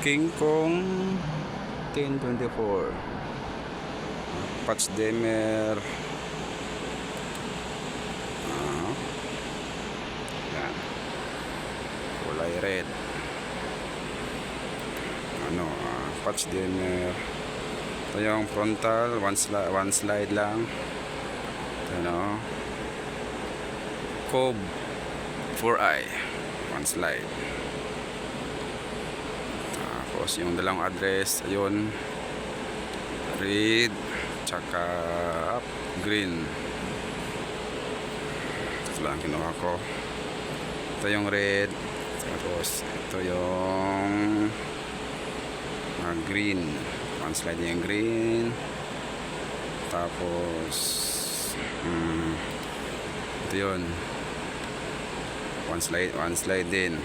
King Kong 1024, patch dimmer. Yan, kulay red. Patch dimmer. Ito yung frontal, one slide lang. Cob 4i, one slide. Tapos yung dalawang address, ayun, red tsaka green. Ito lang kinuha ko. Ito yung red, tapos ito yung green, one slide yung green. Tapos ito yun, one slide din.